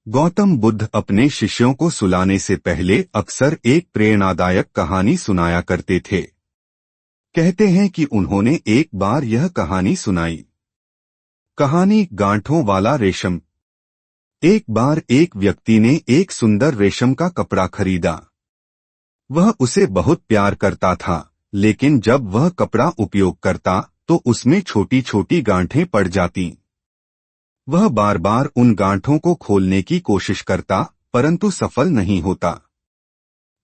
गौतम बुद्ध अपने शिष्यों को सुलाने से पहले अक्सर एक प्रेरणादायक कहानी सुनाया करते थे। कहते हैं कि उन्होंने एक बार यह कहानी सुनाई। कहानी गांठों वाला रेशम। एक बार एक व्यक्ति ने एक सुंदर रेशम का कपड़ा खरीदा। वह उसे बहुत प्यार करता था, लेकिन जब वह कपड़ा उपयोग करता तो उसमें छोटी छोटी गांठें पड़ जातीं। वह बार बार उन गांठों को खोलने की कोशिश करता, परंतु सफल नहीं होता।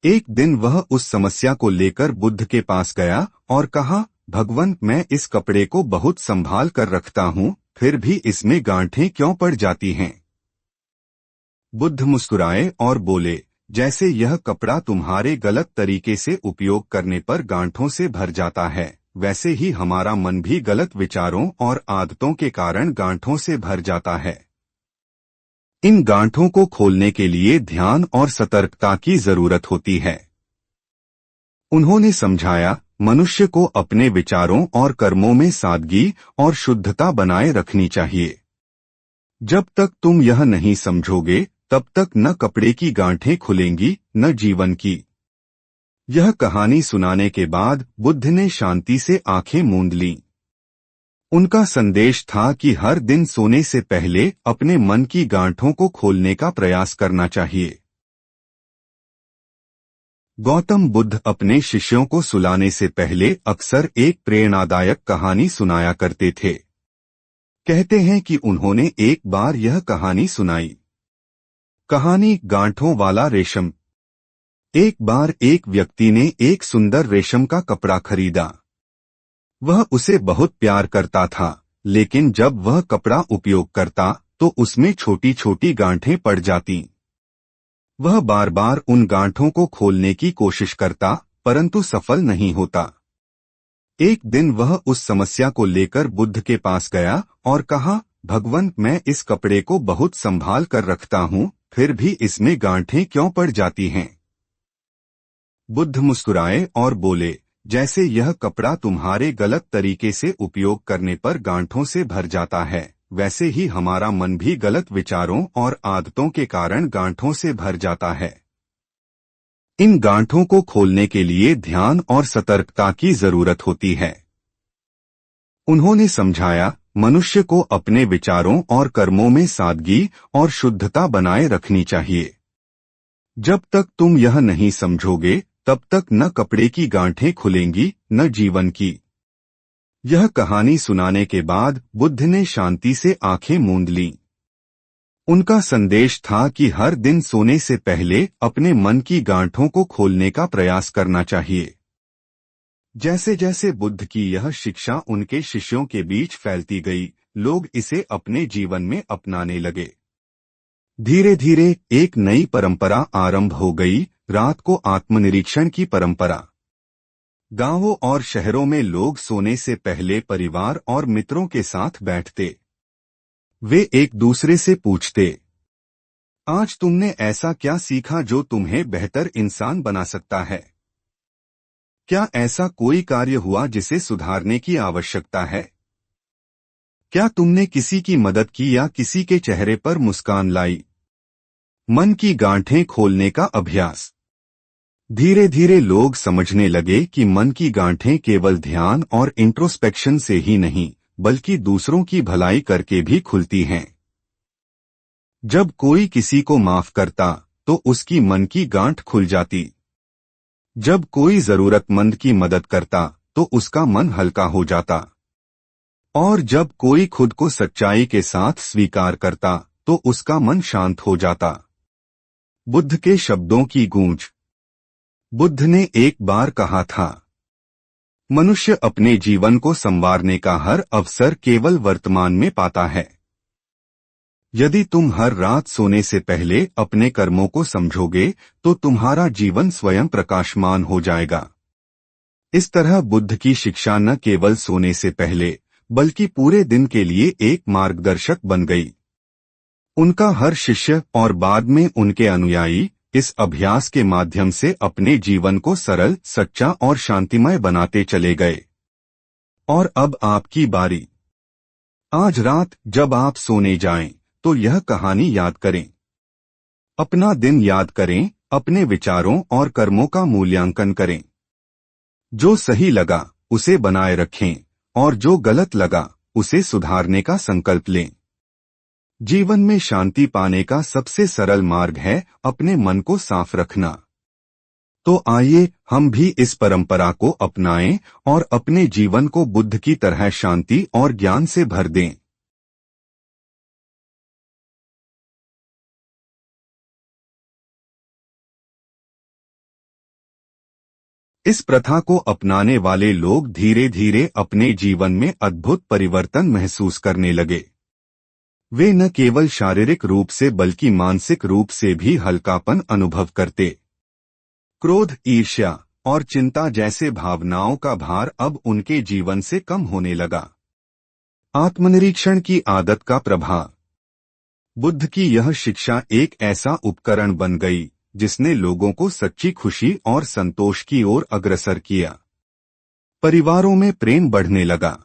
एक दिन वह उस समस्या को लेकर बुद्ध के पास गया और कहा, भगवान, मैं इस कपड़े को बहुत संभाल कर रखता हूँ, फिर भी इसमें गांठें क्यों पड़ जाती हैं? बुद्ध मुस्कुराए और बोले, जैसे यह कपड़ा तुम्हारे गलत तरीके से उपयोग करने पर गांठों से भर जाता है, वैसे ही हमारा मन भी गलत विचारों और आदतों के कारण गांठों से भर जाता है। इन गांठों को खोलने के लिए ध्यान और सतर्कता की जरूरत होती है। उन्होंने समझाया, मनुष्य को अपने विचारों और कर्मों में सादगी और शुद्धता बनाए रखनी चाहिए। जब तक तुम यह नहीं समझोगे, तब तक न कपड़े की गांठें खुलेंगी, न जीवन की। यह कहानी सुनाने के बाद बुद्ध ने शांति से आंखें मूंद लीं। उनका संदेश था कि हर दिन सोने से पहले अपने मन की गांठों को खोलने का प्रयास करना चाहिए। गौतम बुद्ध अपने शिष्यों को सुलाने से पहले अक्सर एक प्रेरणादायक कहानी सुनाया करते थे। कहते हैं कि उन्होंने एक बार यह कहानी सुनाई। कहानी गांठों वाला रेशम। एक बार एक व्यक्ति ने एक सुंदर रेशम का कपड़ा खरीदा। वह उसे बहुत प्यार करता था, लेकिन जब वह कपड़ा उपयोग करता तो उसमें छोटी छोटी गांठें पड़ जातीं। वह बार बार उन गांठों को खोलने की कोशिश करता, परंतु सफल नहीं होता। एक दिन वह उस समस्या को लेकर बुद्ध के पास गया और कहा, भगवान, मैं इस कपड़े को बहुत संभाल कर रखता हूँ, फिर भी इसमें गांठें क्यों पड़ जाती हैं? बुद्ध मुस्कुराए और बोले, जैसे यह कपड़ा तुम्हारे गलत तरीके से उपयोग करने पर गांठों से भर जाता है, वैसे ही हमारा मन भी गलत विचारों और आदतों के कारण गांठों से भर जाता है। इन गांठों को खोलने के लिए ध्यान और सतर्कता की जरूरत होती है। उन्होंने समझाया, मनुष्य को अपने विचारों और कर्मों में सादगी और शुद्धता बनाए रखनी चाहिए। जब तक तुम यह नहीं समझोगे, तब तक न कपड़े की गांठें खुलेंगी, न जीवन की। यह कहानी सुनाने के बाद बुद्ध ने शांति से आंखें मूंद लीं। उनका संदेश था कि हर दिन सोने से पहले अपने मन की गांठों को खोलने का प्रयास करना चाहिए। जैसे जैसे बुद्ध की यह शिक्षा उनके शिष्यों के बीच फैलती गई, लोग इसे अपने जीवन में अपनाने लगे। धीरे धीरे एक नई परंपरा आरंभ हो गई, रात को आत्मनिरीक्षण की परंपरा। गांवों और शहरों में लोग सोने से पहले परिवार और मित्रों के साथ बैठते। वे एक दूसरे से पूछते, आज तुमने ऐसा क्या सीखा जो तुम्हें बेहतर इंसान बना सकता है? क्या ऐसा कोई कार्य हुआ जिसे सुधारने की आवश्यकता है? क्या तुमने किसी की मदद की या किसी के चेहरे पर मुस्कान लाई? मन की गांठें खोलने का अभ्यास। धीरे धीरे लोग समझने लगे कि मन की गांठें केवल ध्यान और इंट्रोस्पेक्शन से ही नहीं, बल्कि दूसरों की भलाई करके भी खुलती हैं। जब कोई किसी को माफ करता, तो उसकी मन की गांठ खुल जाती। जब कोई जरूरतमंद की मदद करता, तो उसका मन हल्का हो जाता। और जब कोई खुद को सच्चाई के साथ स्वीकार करता, तो उसका मन शांत हो जाता। बुद्ध के शब्दों की गूंज। बुद्ध ने एक बार कहा था, मनुष्य अपने जीवन को संवारने का हर अवसर केवल वर्तमान में पाता है। यदि तुम हर रात सोने से पहले अपने कर्मों को समझोगे, तो तुम्हारा जीवन स्वयं प्रकाशमान हो जाएगा। इस तरह बुद्ध की शिक्षा न केवल सोने से पहले, बल्कि पूरे दिन के लिए एक मार्गदर्शक बन गई। उनका हर शिष्य और बाद में उनके अनुयायी इस अभ्यास के माध्यम से अपने जीवन को सरल, सच्चा और शांतिमय बनाते चले गए। और अब आपकी बारी। आज रात जब आप सोने जाएं, तो यह कहानी याद करें। अपना दिन याद करें, अपने विचारों और कर्मों का मूल्यांकन करें। जो सही लगा उसे बनाए रखें और जो गलत लगा उसे सुधारने का संकल्प लें। जीवन में शांति पाने का सबसे सरल मार्ग है अपने मन को साफ रखना। तो आइए हम भी इस परंपरा को अपनाएं और अपने जीवन को बुद्ध की तरह शांति और ज्ञान से भर दें। इस प्रथा को अपनाने वाले लोग धीरे धीरे अपने जीवन में अद्भुत परिवर्तन महसूस करने लगे। वे न केवल शारीरिक रूप से बल्कि मानसिक रूप से भी हल्कापन अनुभव करते। क्रोध, ईर्ष्या और चिंता जैसे भावनाओं का भार अब उनके जीवन से कम होने लगा। आत्मनिरीक्षण की आदत का प्रभाव। बुद्ध की यह शिक्षा एक ऐसा उपकरण बन गई जिसने लोगों को सच्ची खुशी और संतोष की ओर अग्रसर किया। परिवारों में प्रेम बढ़ने लगा।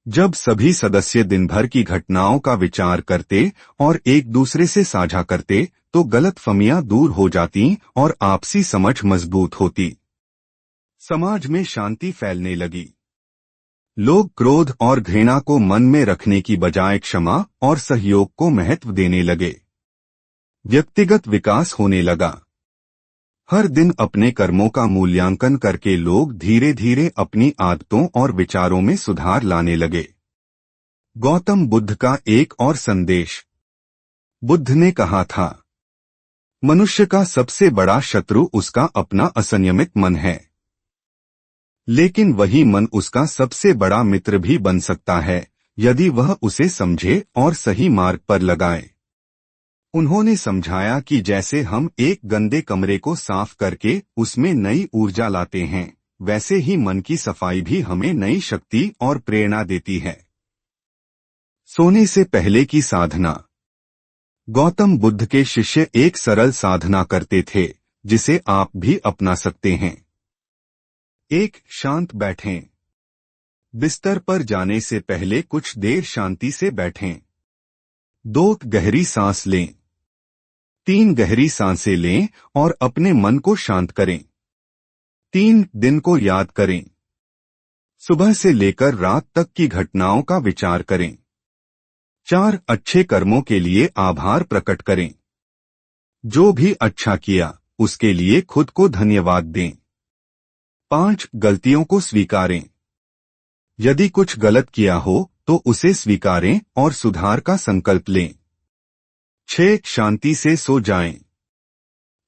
जब सभी सदस्य दिन भर की घटनाओं का विचार करते और एक दूसरे से साझा करते तो गलतफहमियां दूर हो जाती और आपसी समझ मजबूत होती। समाज में शांति फैलने लगी। लोग क्रोध और घृणा को मन में रखने की बजाय क्षमा और सहयोग को महत्व देने लगे। व्यक्तिगत विकास होने लगा। हर दिन अपने कर्मों का मूल्यांकन करके लोग धीरे धीरे अपनी आदतों और विचारों में सुधार लाने लगे। गौतम बुद्ध का एक और संदेश। बुद्ध ने कहा था, मनुष्य का सबसे बड़ा शत्रु उसका अपना असंयमित मन है, लेकिन वही मन उसका सबसे बड़ा मित्र भी बन सकता है यदि वह उसे समझे और सही मार्ग पर लगाए। उन्होंने समझाया कि जैसे हम एक गंदे कमरे को साफ करके उसमें नई ऊर्जा लाते हैं, वैसे ही मन की सफाई भी हमें नई शक्ति और प्रेरणा देती है। सोने से पहले की साधना। गौतम बुद्ध के शिष्य एक सरल साधना करते थे जिसे आप भी अपना सकते हैं। 1. शांत बैठें। बिस्तर पर जाने से पहले कुछ देर शांति से बैठें। 2. गहरी सांस लें। 3. गहरी सांसें लें और अपने मन को शांत करें। 3. दिन को याद करें। सुबह से लेकर रात तक की घटनाओं का विचार करें। 4. अच्छे कर्मों के लिए आभार प्रकट करें। जो भी अच्छा किया उसके लिए खुद को धन्यवाद दें। 5. गलतियों को स्वीकारें। यदि कुछ गलत किया हो तो उसे स्वीकारें और सुधार का संकल्प लें। 6. शांति से सो जाएं।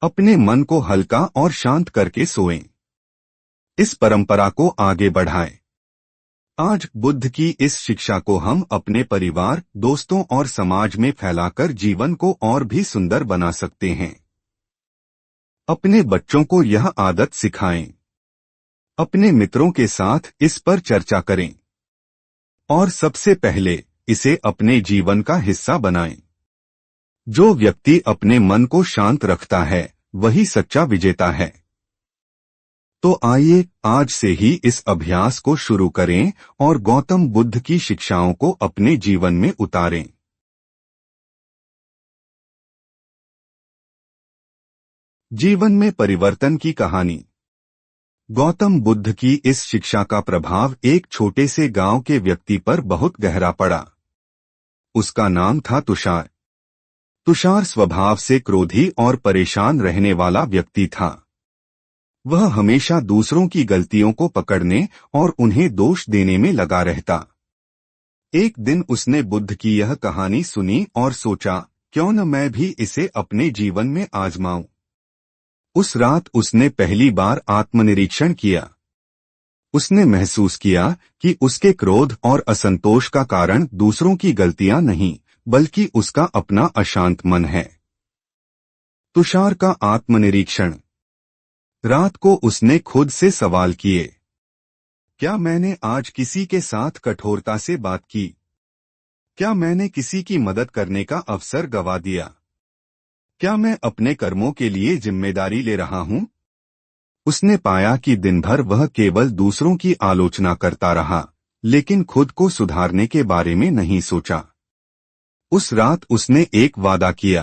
अपने मन को हल्का और शांत करके सोएं। इस परंपरा को आगे बढ़ाएं। आज बुद्ध की इस शिक्षा को हम अपने परिवार, दोस्तों और समाज में फैलाकर जीवन को और भी सुंदर बना सकते हैं। अपने बच्चों को यह आदत सिखाएं। अपने मित्रों के साथ इस पर चर्चा करें और सबसे पहले इसे अपने जीवन का हिस्सा बनाएं। जो व्यक्ति अपने मन को शांत रखता है वही सच्चा विजेता है। तो आइए आज से ही इस अभ्यास को शुरू करें और गौतम बुद्ध की शिक्षाओं को अपने जीवन में उतारें। जीवन में परिवर्तन की कहानी। गौतम बुद्ध की इस शिक्षा का प्रभाव एक छोटे से गांव के व्यक्ति पर बहुत गहरा पड़ा। उसका नाम था तुषार। तुषार स्वभाव से क्रोधी और परेशान रहने वाला व्यक्ति था। वह हमेशा दूसरों की गलतियों को पकड़ने और उन्हें दोष देने में लगा रहता। एक दिन उसने बुद्ध की यह कहानी सुनी और सोचा, क्यों न मैं भी इसे अपने जीवन में आजमाऊं। उस रात उसने पहली बार आत्मनिरीक्षण किया। उसने महसूस किया कि उसके क्रोध और असंतोष का कारण दूसरों की गलतियां नहीं बल्कि उसका अपना अशांत मन है। तुषार का आत्मनिरीक्षण। रात को उसने खुद से सवाल किए, क्या मैंने आज किसी के साथ कठोरता से बात की? क्या मैंने किसी की मदद करने का अवसर गंवा दिया? क्या मैं अपने कर्मों के लिए जिम्मेदारी ले रहा हूं? उसने पाया कि दिन भर वह केवल दूसरों की आलोचना करता रहा, लेकिन खुद को सुधारने के बारे में नहीं सोचा। उस रात उसने एक वादा किया,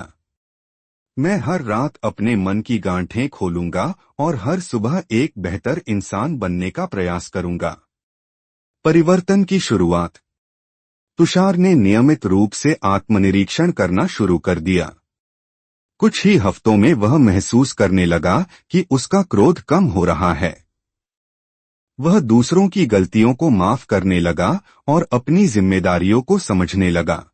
मैं हर रात अपने मन की गांठें खोलूंगा और हर सुबह एक बेहतर इंसान बनने का प्रयास करूंगा। परिवर्तन की शुरुआत। तुषार ने नियमित रूप से आत्मनिरीक्षण करना शुरू कर दिया। कुछ ही हफ्तों में वह महसूस करने लगा कि उसका क्रोध कम हो रहा है। वह दूसरों की गलतियों को माफ करने लगा और अपनी जिम्मेदारियों को समझने लगा।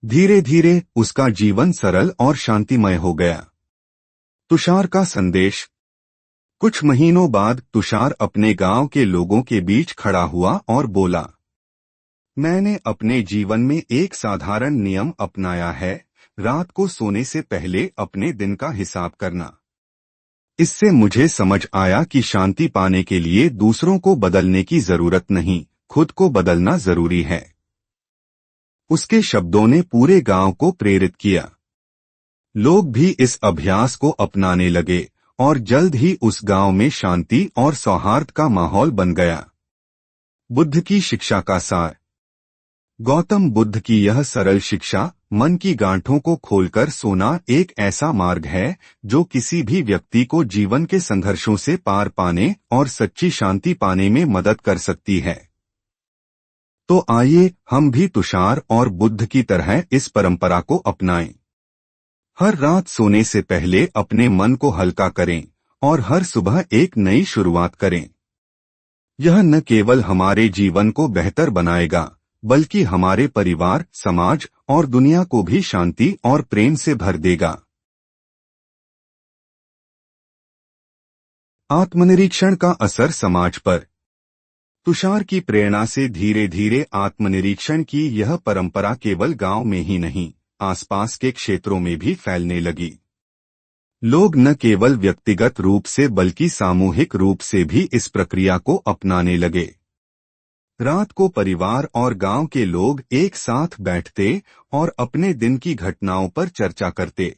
धीरे धीरे उसका जीवन सरल और शांतिमय हो गया। तुषार का संदेश। कुछ महीनों बाद तुषार अपने गांव के लोगों के बीच खड़ा हुआ और बोला, मैंने अपने जीवन में एक साधारण नियम अपनाया है, रात को सोने से पहले अपने दिन का हिसाब करना। इससे मुझे समझ आया कि शांति पाने के लिए दूसरों को बदलने की जरूरत नहीं, खुद को बदलना जरूरी है। उसके शब्दों ने पूरे गांव को प्रेरित किया। लोग भी इस अभ्यास को अपनाने लगे और जल्द ही उस गांव में शांति और सौहार्द का माहौल बन गया। बुद्ध की शिक्षा का सार। गौतम बुद्ध की यह सरल शिक्षा, मन की गांठों को खोलकर सोना, एक ऐसा मार्ग है जो किसी भी व्यक्ति को जीवन के संघर्षों से पार पाने और सच्ची शांति पाने में मदद कर सकती है। तो आइए हम भी तुषार और बुद्ध की तरह इस परंपरा को अपनाएं। हर रात सोने से पहले अपने मन को हल्का करें और हर सुबह एक नई शुरुआत करें। यह न केवल हमारे जीवन को बेहतर बनाएगा, बल्कि हमारे परिवार, समाज और दुनिया को भी शांति और प्रेम से भर देगा। आत्मनिरीक्षण का असर समाज पर। तुषार की प्रेरणा से धीरे धीरे आत्मनिरीक्षण की यह परंपरा केवल गांव में ही नहीं, आसपास के क्षेत्रों में भी फैलने लगी। लोग न केवल व्यक्तिगत रूप से बल्कि सामूहिक रूप से भी इस प्रक्रिया को अपनाने लगे। रात को परिवार और गांव के लोग एक साथ बैठते और अपने दिन की घटनाओं पर चर्चा करते।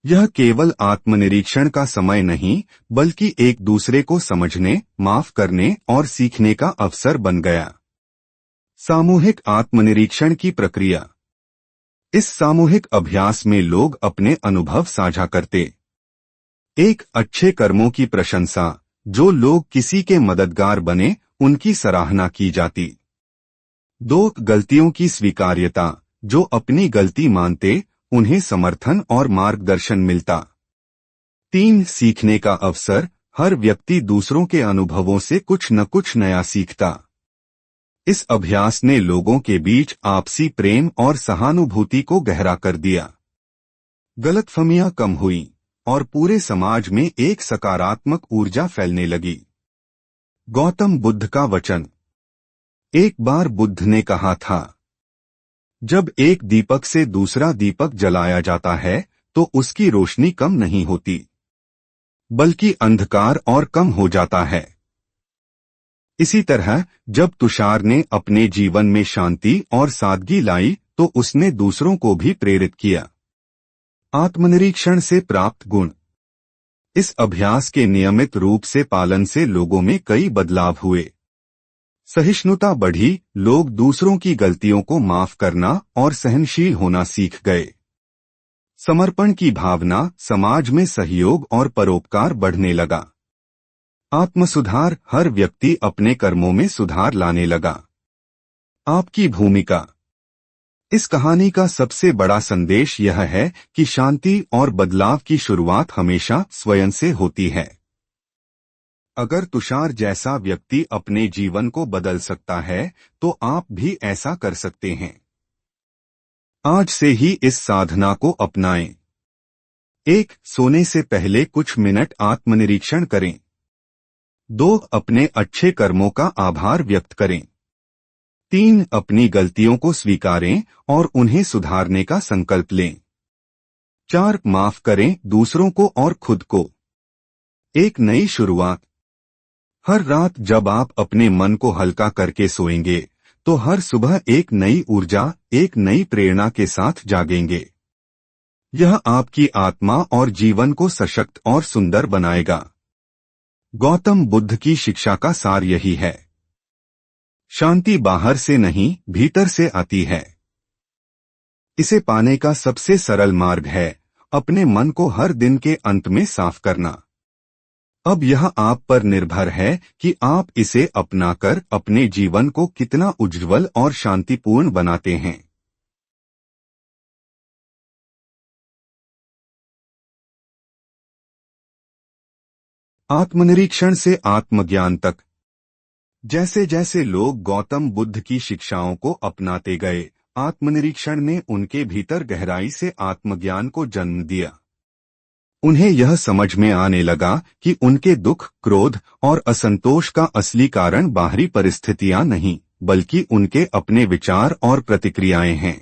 यह केवल आत्मनिरीक्षण का समय नहीं, बल्कि एक दूसरे को समझने, माफ करने और सीखने का अवसर बन गया। सामूहिक आत्मनिरीक्षण की प्रक्रिया। इस सामूहिक अभ्यास में लोग अपने अनुभव साझा करते। एक, अच्छे कर्मों की प्रशंसा। जो लोग किसी के मददगार बने, उनकी सराहना की जाती। 2, गलतियों की स्वीकार्यता। जो अपनी गलती मानते, उन्हें समर्थन और मार्गदर्शन मिलता। 3, सीखने का अवसर। हर व्यक्ति दूसरों के अनुभवों से कुछ न कुछ नया सीखता। इस अभ्यास ने लोगों के बीच आपसी प्रेम और सहानुभूति को गहरा कर दिया। गलतफहमियां कम हुई और पूरे समाज में एक सकारात्मक ऊर्जा फैलने लगी। गौतम बुद्ध का वचन। एक बार बुद्ध ने कहा था, जब एक दीपक से दूसरा दीपक जलाया जाता है तो उसकी रोशनी कम नहीं होती, बल्कि अंधकार और कम हो जाता है। इसी तरह जब तुषार ने अपने जीवन में शांति और सादगी लाई तो उसने दूसरों को भी प्रेरित किया। आत्मनिरीक्षण से प्राप्त गुण। इस अभ्यास के नियमित रूप से पालन से लोगों में कई बदलाव हुए। सहिष्णुता बढ़ी, लोग दूसरों की गलतियों को माफ करना और सहनशील होना सीख गए। समर्पण की भावना, समाज में सहयोग और परोपकार बढ़ने लगा। आत्मसुधार, हर व्यक्ति अपने कर्मों में सुधार लाने लगा। आपकी भूमिका। इस कहानी का सबसे बड़ा संदेश यह है कि शांति और बदलाव की शुरुआत हमेशा स्वयं से होती है। अगर तुषार जैसा व्यक्ति अपने जीवन को बदल सकता है, तो आप भी ऐसा कर सकते हैं। आज से ही इस साधना को अपनाएं। 1, सोने से पहले कुछ मिनट आत्मनिरीक्षण करें। 2, अपने अच्छे कर्मों का आभार व्यक्त करें। 3, अपनी गलतियों को स्वीकारें और उन्हें सुधारने का संकल्प लें। 4, माफ करें दूसरों को और खुद को। एक नई शुरुआत। हर रात जब आप अपने मन को हल्का करके सोएंगे, तो हर सुबह एक नई ऊर्जा, एक नई प्रेरणा के साथ जागेंगे। यह आपकी आत्मा और जीवन को सशक्त और सुंदर बनाएगा। गौतम बुद्ध की शिक्षा का सार यही है। शांति बाहर से नहीं, भीतर से आती है। इसे पाने का सबसे सरल मार्ग है अपने मन को हर दिन के अंत में साफ करना। अब यह आप पर निर्भर है कि आप इसे अपनाकर अपने जीवन को कितना उज्ज्वल और शांतिपूर्ण बनाते हैं। आत्मनिरीक्षण से आत्मज्ञान तक। जैसे जैसे लोग गौतम बुद्ध की शिक्षाओं को अपनाते गए, आत्मनिरीक्षण ने उनके भीतर गहराई से आत्मज्ञान को जन्म दिया। उन्हें यह समझ में आने लगा कि उनके दुख, क्रोध और असंतोष का असली कारण बाहरी परिस्थितियां नहीं, बल्कि उनके अपने विचार और प्रतिक्रियाएं हैं।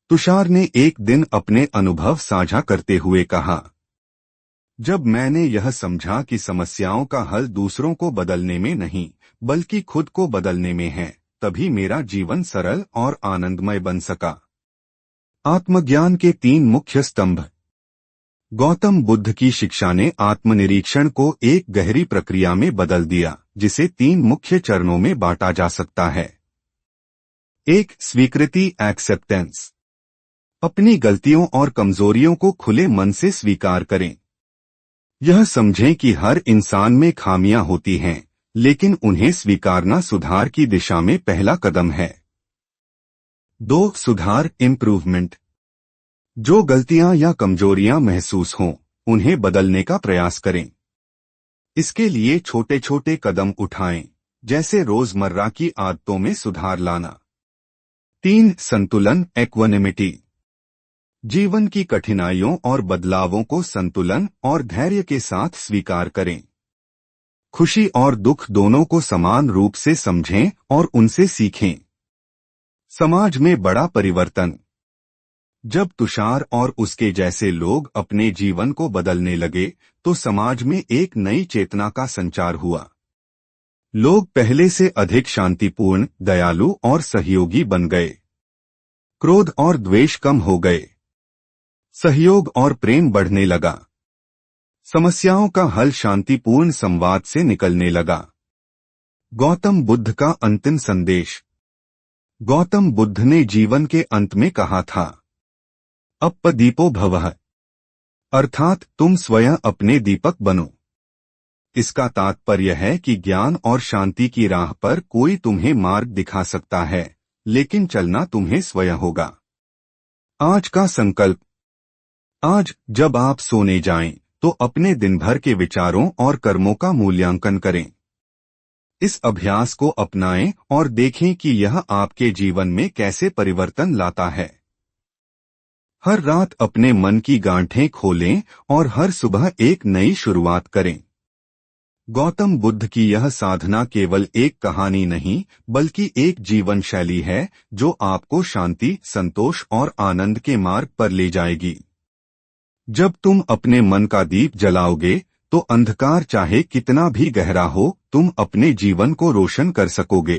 तुषार ने एक दिन अपने अनुभव साझा करते हुए कहा, जब मैंने यह समझा कि समस्याओं का हल दूसरों को बदलने में नहीं, बल्कि खुद को बदलने में है, तभी मेरा जीवन सरल और आनंदमय बन सका। आत्मज्ञान के 3 मुख्य स्तंभ। गौतम बुद्ध की शिक्षा ने आत्मनिरीक्षण को एक गहरी प्रक्रिया में बदल दिया, जिसे 3 मुख्य चरणों में बांटा जा सकता है। 1. स्वीकृति, एक्सेप्टेंस। अपनी गलतियों और कमजोरियों को खुले मन से स्वीकार करें। यह समझें कि हर इंसान में खामियां होती हैं, लेकिन उन्हें स्वीकारना सुधार की दिशा में पहला कदम है। 2. सुधार, इम्प्रूवमेंट। जो गलतियां या कमजोरियां महसूस हों, उन्हें बदलने का प्रयास करें। इसके लिए छोटे छोटे कदम उठाएं, जैसे रोजमर्रा की आदतों में सुधार लाना। 3. संतुलन, इक्वानिमिटी। जीवन की कठिनाइयों और बदलावों को संतुलन और धैर्य के साथ स्वीकार करें। खुशी और दुख दोनों को समान रूप से समझें और उनसे सीखें। समाज में बड़ा परिवर्तन। जब तुषार और उसके जैसे लोग अपने जीवन को बदलने लगे, तो समाज में एक नई चेतना का संचार हुआ। लोग पहले से अधिक शांतिपूर्ण, दयालु और सहयोगी बन गए। क्रोध और द्वेष कम हो गए। सहयोग और प्रेम बढ़ने लगा। समस्याओं का हल शांतिपूर्ण संवाद से निकलने लगा। गौतम बुद्ध का अंतिम संदेश। गौतम बुद्ध ने जीवन के अंत में कहा था, अप्पदीपो भवः, अर्थात तुम स्वयं अपने दीपक बनो। इसका तात्पर्य है कि ज्ञान और शांति की राह पर कोई तुम्हें मार्ग दिखा सकता है, लेकिन चलना तुम्हें स्वयं होगा। आज का संकल्प। आज जब आप सोने जाएं, तो अपने दिन भर के विचारों और कर्मों का मूल्यांकन करें। इस अभ्यास को अपनाएं और देखें कि यह आपके जीवन में कैसे परिवर्तन लाता है। हर रात अपने मन की गांठें खोलें और हर सुबह एक नई शुरुआत करें। गौतम बुद्ध की यह साधना केवल एक कहानी नहीं, बल्कि एक जीवन शैली है, जो आपको शांति, संतोष और आनंद के मार्ग पर ले जाएगी। जब तुम अपने मन का दीप जलाओगे, तो अंधकार चाहे कितना भी गहरा हो, तुम अपने जीवन को रोशन कर सकोगे।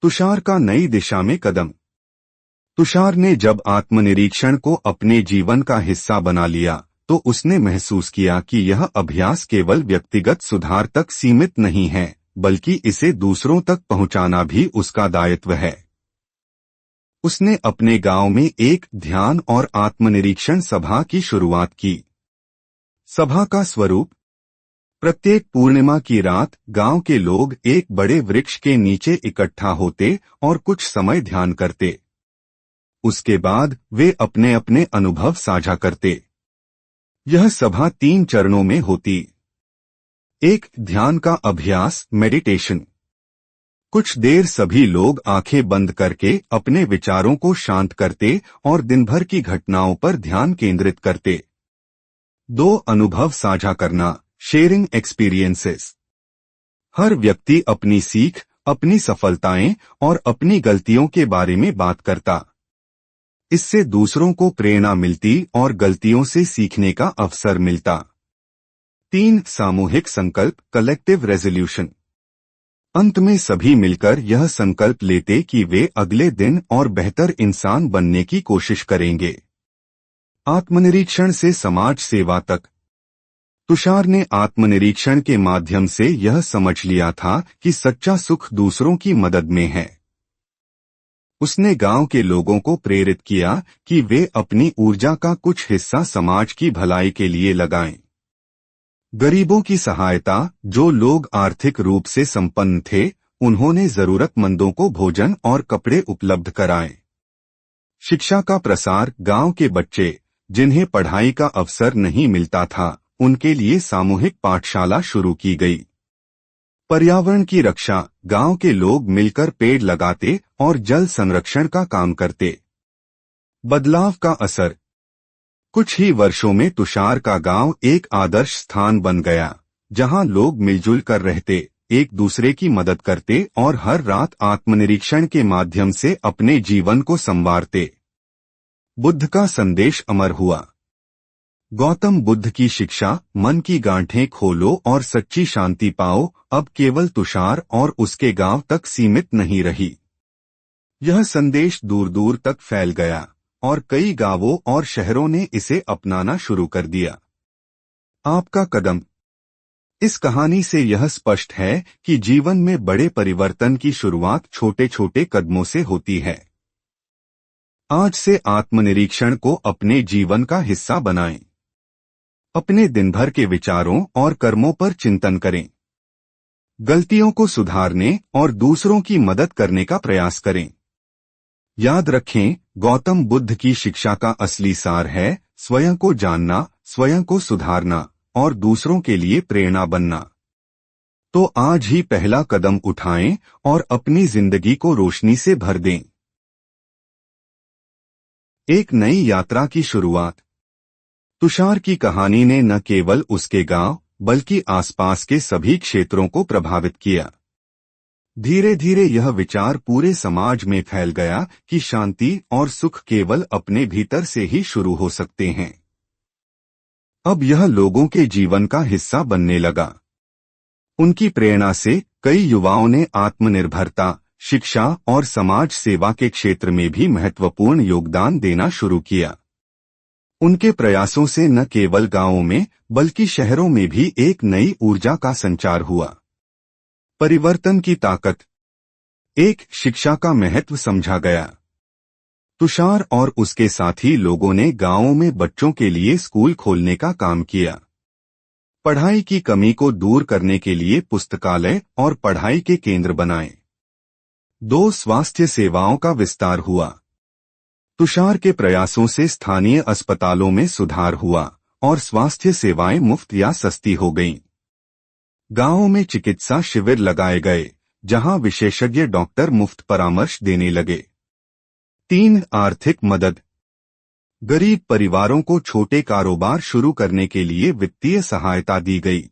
तुषार का नई दिशा में कदम। तुषार ने जब आत्मनिरीक्षण को अपने जीवन का हिस्सा बना लिया, तो उसने महसूस किया कि यह अभ्यास केवल व्यक्तिगत सुधार तक सीमित नहीं है, बल्कि इसे दूसरों तक पहुंचाना भी उसका दायित्व है। उसने अपने गांव में एक ध्यान और आत्मनिरीक्षण सभा की शुरुआत की। सभा का स्वरूप। प्रत्येक पूर्णिमा की रात गांव के लोग एक बड़े वृक्ष के नीचे इकट्ठा होते और कुछ समय ध्यान करते। उसके बाद वे अपने अपने अनुभव साझा करते। यह सभा 3 चरणों में होती। 1. ध्यान का अभ्यास, मेडिटेशन। कुछ देर सभी लोग आंखें बंद करके अपने विचारों को शांत करते और दिन भर की घटनाओं पर ध्यान केंद्रित करते। 2. अनुभव साझा करना, शेयरिंग एक्सपीरियंसेस। हर व्यक्ति अपनी सीख, अपनी सफलताएं और अपनी गलतियों के बारे में बात करता। इससे दूसरों को प्रेरणा मिलती और गलतियों से सीखने का अवसर मिलता। 3. सामूहिक संकल्प, कलेक्टिव रेजोल्यूशन। अंत में सभी मिलकर यह संकल्प लेते कि वे अगले दिन और बेहतर इंसान बनने की कोशिश करेंगे। आत्मनिरीक्षण से समाज सेवा तक। तुषार ने आत्मनिरीक्षण के माध्यम से यह समझ लिया था कि सच्चा सुख दूसरों की मदद में है। उसने गांव के लोगों को प्रेरित किया कि वे अपनी ऊर्जा का कुछ हिस्सा समाज की भलाई के लिए लगाएं। गरीबों की सहायता, जो लोग आर्थिक रूप से संपन्न थे, उन्होंने जरूरतमंदों को भोजन और कपड़े उपलब्ध कराए। शिक्षा का प्रसार, गांव के बच्चे जिन्हें पढ़ाई का अवसर नहीं मिलता था, उनके लिए सामूहिक पाठशाला शुरू की गई। पर्यावरण की रक्षा, गांव के लोग मिलकर पेड़ लगाते और जल संरक्षण का काम करते। बदलाव का असर, कुछ ही वर्षों में तुषार का गांव एक आदर्श स्थान बन गया, जहां लोग मिलजुल कर रहते, एक दूसरे की मदद करते और हर रात आत्मनिरीक्षण के माध्यम से अपने जीवन को संवारते। बुद्ध का संदेश अमर हुआ। गौतम बुद्ध की शिक्षा, मन की गांठें खोलो और सच्ची शांति पाओ, अब केवल तुषार और उसके गांव तक सीमित नहीं रही। यह संदेश दूर दूर तक फैल गया और कई गांवों और शहरों ने इसे अपनाना शुरू कर दिया। आपका कदम, इस कहानी से यह स्पष्ट है कि जीवन में बड़े परिवर्तन की शुरुआत छोटे छोटे कदमों से होती है। आज से आत्मनिरीक्षण को अपने जीवन का हिस्सा बनाएं। अपने दिन भर के विचारों और कर्मों पर चिंतन करें। गलतियों को सुधारने और दूसरों की मदद करने का प्रयास करें। याद रखें, गौतम बुद्ध की शिक्षा का असली सार है स्वयं को जानना, स्वयं को सुधारना और दूसरों के लिए प्रेरणा बनना। तो आज ही पहला कदम उठाएं और अपनी जिंदगी को रोशनी से भर दें। एक नई यात्रा की शुरुआत। तुषार की कहानी ने न केवल उसके गांव बल्कि आसपास के सभी क्षेत्रों को प्रभावित किया। धीरे धीरे यह विचार पूरे समाज में फैल गया कि शांति और सुख केवल अपने भीतर से ही शुरू हो सकते हैं। अब यह लोगों के जीवन का हिस्सा बनने लगा। उनकी प्रेरणा से कई युवाओं ने आत्मनिर्भरता, शिक्षा और समाज सेवा के क्षेत्र में भी महत्वपूर्ण योगदान देना शुरू किया। उनके प्रयासों से न केवल गांवों में बल्कि शहरों में भी एक नई ऊर्जा का संचार हुआ। परिवर्तन की ताकत। एक, शिक्षा का महत्व समझा गया। तुषार और उसके साथी लोगों ने गांवों में बच्चों के लिए स्कूल खोलने का काम किया। पढ़ाई की कमी को दूर करने के लिए पुस्तकालय और पढ़ाई के केंद्र बनाए। 2, स्वास्थ्य सेवाओं का विस्तार हुआ। तुषार के प्रयासों से स्थानीय अस्पतालों में सुधार हुआ और स्वास्थ्य सेवाएं मुफ्त या सस्ती हो गईं। गांवों में चिकित्सा शिविर लगाए गए, जहां विशेषज्ञ डॉक्टर मुफ्त परामर्श देने लगे। 3, आर्थिक मदद। गरीब परिवारों को छोटे कारोबार शुरू करने के लिए वित्तीय सहायता दी गई।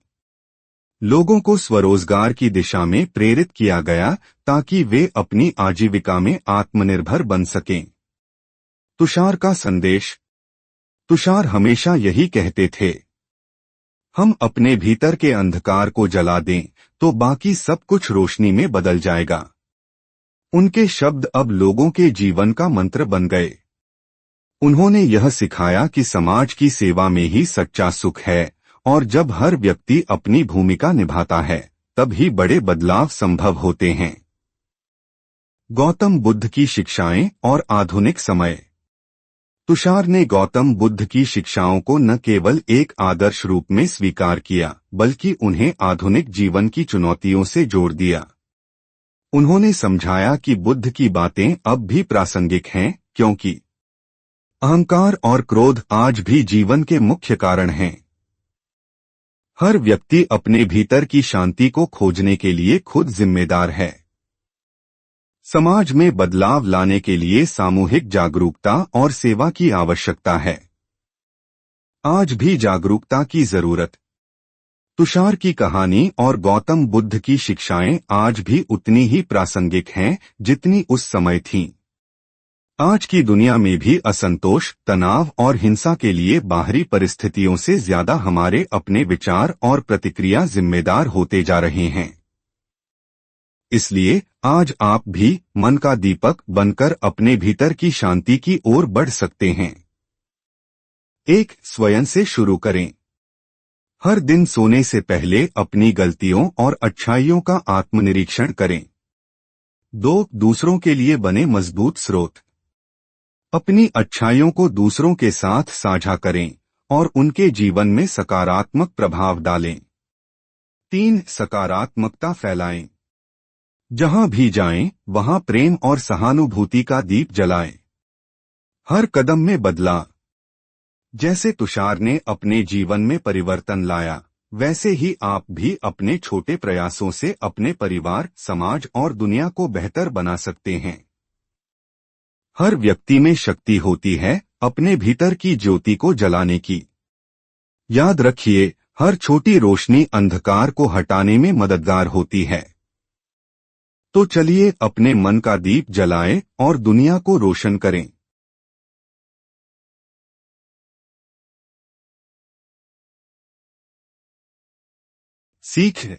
लोगों को स्वरोजगार की दिशा में प्रेरित किया गया ताकि वे अपनी आजीविका में आत्मनिर्भर बन सकें। तुषार का संदेश। तुषार हमेशा यही कहते थे, हम अपने भीतर के अंधकार को जला दें तो बाकी सब कुछ रोशनी में बदल जाएगा। उनके शब्द अब लोगों के जीवन का मंत्र बन गए। उन्होंने यह सिखाया कि समाज की सेवा में ही सच्चा सुख है और जब हर व्यक्ति अपनी भूमिका निभाता है, तब ही बड़े बदलाव संभव होते हैं। गौतम बुद्ध की शिक्षाएं और आधुनिक समय। तुषार ने गौतम बुद्ध की शिक्षाओं को न केवल एक आदर्श रूप में स्वीकार किया, बल्कि उन्हें आधुनिक जीवन की चुनौतियों से जोड़ दिया। उन्होंने समझाया कि बुद्ध की बातें अब भी प्रासंगिक हैं, क्योंकि अहंकार और क्रोध आज भी जीवन के मुख्य कारण हैं। हर व्यक्ति अपने भीतर की शांति को खोजने के लिए खुद जिम्मेदार है। समाज में बदलाव लाने के लिए सामूहिक जागरूकता और सेवा की आवश्यकता है। आज भी जागरूकता की जरूरत। तुषार की कहानी और गौतम बुद्ध की शिक्षाएं आज भी उतनी ही प्रासंगिक हैं जितनी उस समय थीं। आज की दुनिया में भी असंतोष, तनाव और हिंसा के लिए बाहरी परिस्थितियों से ज्यादा हमारे अपने विचार और प्रतिक्रिया जिम्मेदार होते जा रहे हैं। इसलिए आज आप भी मन का दीपक बनकर अपने भीतर की शांति की ओर बढ़ सकते हैं। 1, स्वयं से शुरू करें। हर दिन सोने से पहले अपनी गलतियों और अच्छाइयों का आत्मनिरीक्षण करें। दो, दूसरों के लिए बने मजबूत स्रोत। अपनी अच्छाइयों को दूसरों के साथ साझा करें और उनके जीवन में सकारात्मक प्रभाव डालें। 3, सकारात्मकता फैलाएं। जहां भी जाएं, वहां प्रेम और सहानुभूति का दीप जलाएं। हर कदम में बदलाव। जैसे तुषार ने अपने जीवन में परिवर्तन लाया, वैसे ही आप भी अपने छोटे प्रयासों से अपने परिवार, समाज और दुनिया को बेहतर बना सकते हैं। हर व्यक्ति में शक्ति होती है अपने भीतर की ज्योति को जलाने की। याद रखिए, हर छोटी रोशनी अंधकार को हटाने में मददगार होती है। तो चलिए अपने मन का दीप जलाएं और दुनिया को रोशन करें। सीख।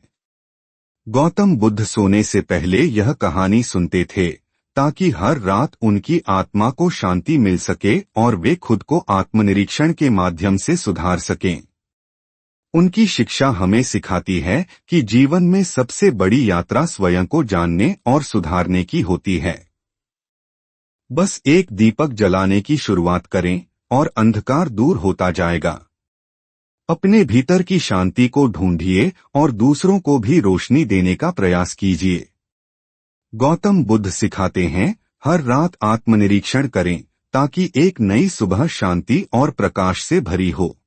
गौतम बुद्ध सोने से पहले यह कहानी सुनते थे ताकि हर रात उनकी आत्मा को शांति मिल सके और वे खुद को आत्मनिरीक्षण के माध्यम से सुधार सकें। उनकी शिक्षा हमें सिखाती है कि जीवन में सबसे बड़ी यात्रा स्वयं को जानने और सुधारने की होती है। बस एक दीपक जलाने की शुरुआत करें और अंधकार दूर होता जाएगा। अपने भीतर की शांति को ढूंढिए और दूसरों को भी रोशनी देने का प्रयास कीजिए। गौतम बुद्ध सिखाते हैं, हर रात आत्मनिरीक्षण करें ताकि एक नई सुबह शांति और प्रकाश से भरी हो।